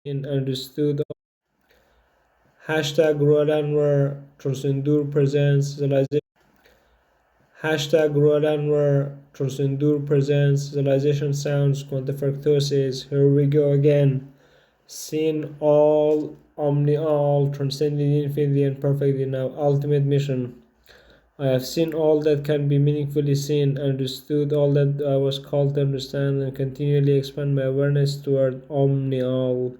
in understood. Hashtag Royal Anwar Transcendur presents realization. Hashtag Royal Anwar Transcendur presents realization sounds quantifactosis. Here we go again. Seen all, omniall, transcending infinity and perfectly now. Ultimate mission. I have seen all that can be meaningfully seen, understood all that I was called to understand, and continually expand my awareness toward omniall.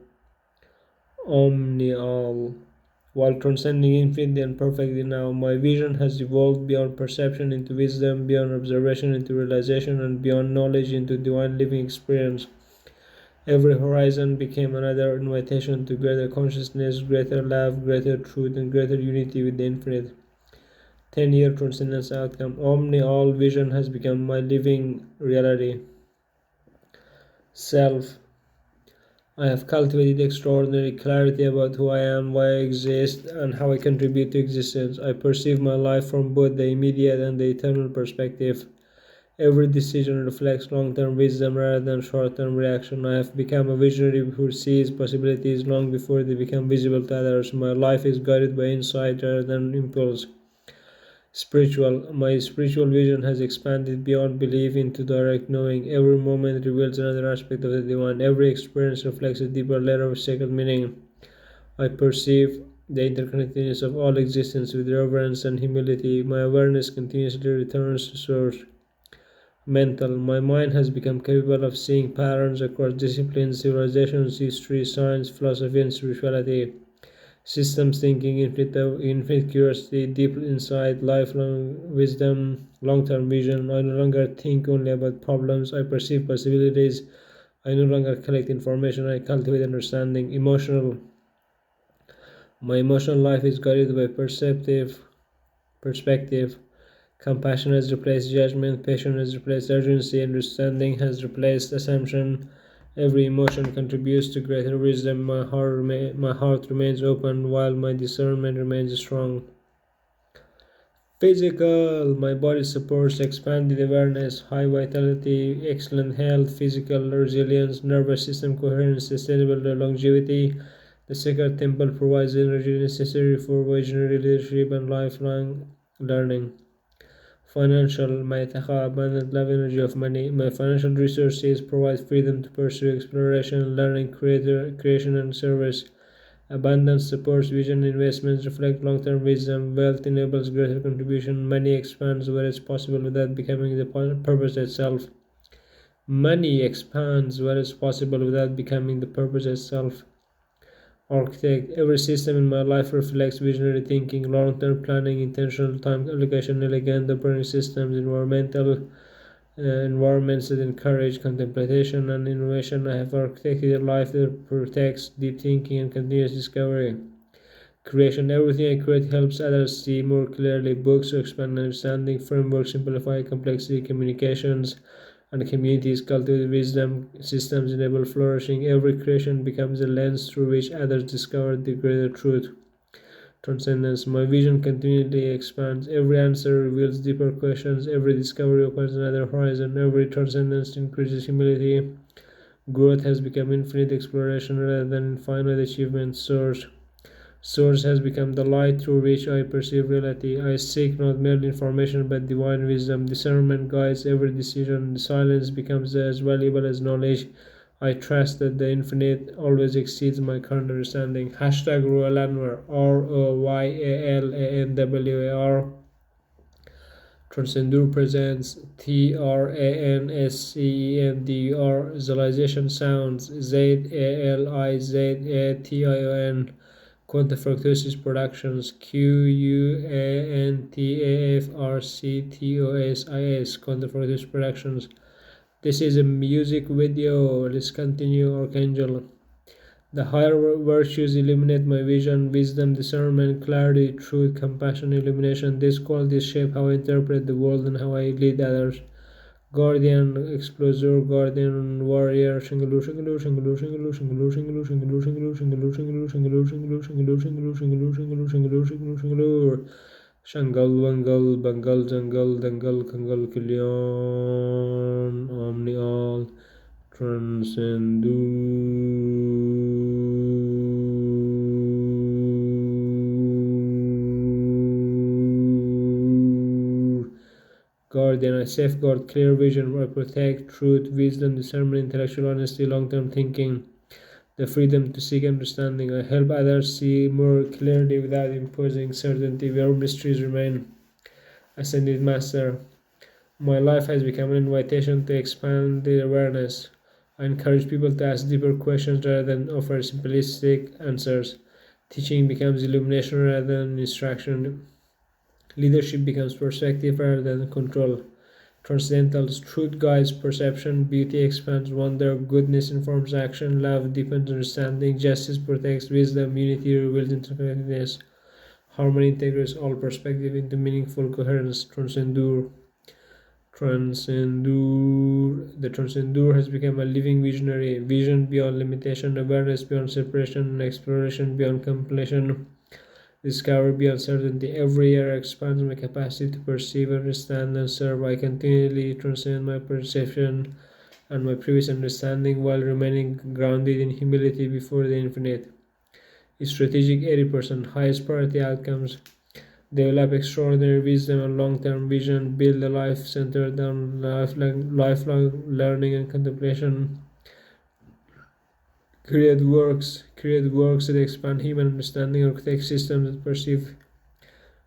Omniall. While transcending infinity and perfectly now, my vision has evolved beyond perception into wisdom, beyond observation into realization, and beyond knowledge into divine living experience. Every horizon became another invitation to greater consciousness, greater love, greater truth, and greater unity with the infinite. 10-year transcendence outcome. Omni-all vision has become my living reality. Self. I have cultivated extraordinary clarity about who I am, why I exist, and how I contribute to existence. I perceive my life from both the immediate and the eternal perspective. Every decision reflects long-term wisdom rather than short-term reaction. I have become a visionary who sees possibilities long before they become visible to others. My life is guided by insight rather than impulse. Spiritual. My spiritual vision has expanded beyond belief into direct knowing. Every moment reveals another aspect of the divine. Every experience reflects a deeper layer of sacred meaning. I perceive the interconnectedness of all existence with reverence and humility. My awareness continuously returns to source. Mental. My mind has become capable of seeing patterns across disciplines, civilizations, history, science, philosophy, and spirituality. Systems thinking, infinite curiosity, deep insight, lifelong wisdom, long-term vision. I no longer think only about problems. I perceive possibilities. I no longer collect information. I cultivate understanding. Emotional. My emotional life is guided by perspective. Compassion has replaced judgment, patience has replaced urgency, understanding has replaced assumption. Every emotion contributes to greater wisdom. My heart remains open while my discernment remains strong. Physical. My body supports expanded awareness, high vitality, excellent health, physical resilience, nervous system coherence, sustainable longevity. The sacred temple provides energy necessary for visionary leadership and lifelong learning. Financial. My taha abundant love energy of money. My financial resources provide freedom to pursue exploration, learning, creation, and service. Abundance supports vision. Investments reflect long-term wisdom. Wealth enables greater contribution. Money expands where it's possible without becoming the purpose itself. Money expands where it's possible without becoming the purpose itself. Architect. Every system in my life reflects visionary thinking, long-term planning, intentional time allocation, elegant operating systems, environments that encourage contemplation and innovation. I have architected a life that protects deep thinking and continuous discovery. Creation. Everything I create helps others see more clearly. Books expand understanding, frameworks simplify complexity, communications and communities cultivate wisdom, systems enable flourishing. Every creation becomes a lens through which others discover the greater truth. Transcendence. My vision continually expands. Every answer reveals deeper questions. Every discovery opens another horizon. Every transcendence increases humility. Growth has become infinite exploration rather than finite achievement. Source has become the light through which I perceive reality. I seek not merely information but divine wisdom. Discernment guides every decision. Silence becomes as valuable as knowledge. I trust that the infinite always exceeds my current understanding. Hashtag Royal Anwar. ROYALANWAR. Transcendur presents TRANSCENDUR. Visualization sounds ZALIZATION. Quantifactosis Productions QUANTAFRCTOSIS. Quantifactosis Productions. This is a music video. Let's continue. Archangel. The higher virtues illuminate my vision, wisdom, discernment, clarity, truth, compassion, illumination. These qualities shape how I interpret the world and how I lead others. Guardian, Exploser, Guardian, Warrior, Shingaloo, Shingaloo, Shingaloo, Shingaloo, Shingaloo, Shingaloo, Shingaloo, Shingaloo, Shingaloo, Shingaloo, Shingaloo, Shingaloo, Shingaloo, Shingaloo, Shingaloo, Shingaloo, Shingaloo, Shingaloo, Shingaloo, Shangal, Wangal, Bangal, Jangal, Dangal, Kangal, Kilyon, Omniall, transcendur. Guardian, I safeguard clear vision, I protect truth, wisdom, discernment, intellectual honesty, long-term thinking, the freedom to seek understanding. I help others see more clearly without imposing certainty where mysteries remain. Ascended Master, my life has become an invitation to expand their awareness. I encourage people to ask deeper questions rather than offer simplistic answers. Teaching becomes illumination rather than instruction. Leadership becomes perspective rather than control. Transcendental truth guides perception, beauty expands wonder, goodness informs action, love deepens understanding, justice protects wisdom, unity reveals interconnectedness, harmony integrates all perspective into meaningful coherence. Transcendur. The transcendur has become a living visionary, vision beyond limitation, awareness beyond separation, exploration beyond completion, discovery beyond certainty. Every year expands my capacity to perceive, understand, and serve. I continually transcend my perception and my previous understanding while remaining grounded in humility before the infinite. Strategic 80%, highest priority outcomes. Develop extraordinary wisdom and long-term vision. Build a life centered on lifelong learning and contemplation. Create works that expand human understanding. Architect systems that perceive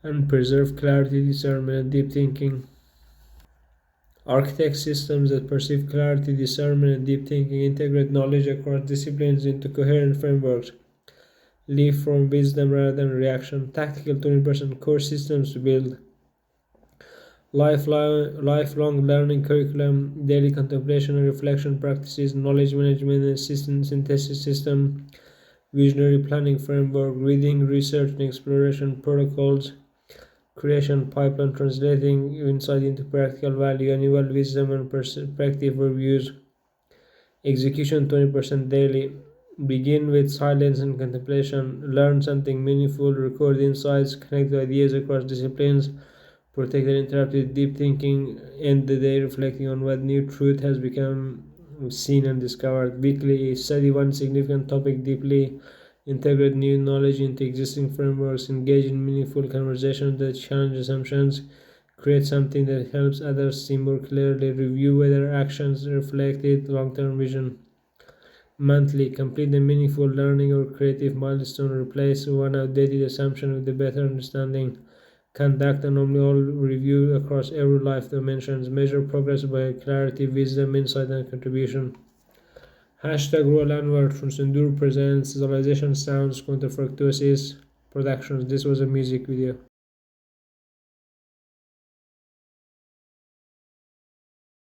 and preserve clarity, discernment, and deep thinking. Architect systems that perceive clarity, discernment, and deep thinking. Integrate knowledge across disciplines into coherent frameworks. Live from wisdom rather than reaction. Tactical 20%, core systems to build. Lifelong learning curriculum, daily contemplation and reflection practices, knowledge management and system synthesis system, visionary planning framework, reading, research and exploration protocols, creation pipeline, translating insight into practical value, annual wisdom and perspective reviews, execution 20% daily. Begin with silence and contemplation, learn something meaningful, record insights, connect ideas across disciplines, protect and interrupt with deep thinking, end the day reflecting on what new truth has become seen and discovered. Weekly, study one significant topic deeply, integrate new knowledge into existing frameworks, engage in meaningful conversations that challenge assumptions, create something that helps others see more clearly, review whether actions reflected long-term vision. Monthly, complete a meaningful learning or creative milestone, replace one outdated assumption with a better understanding. Conduct an Omniall review across every life dimensions. Measure progress by clarity, wisdom, insight, and contribution. Hashtag Roll Anwar Transcendur presents Civilization Sounds Counterfactuosis Productions. This was a music video.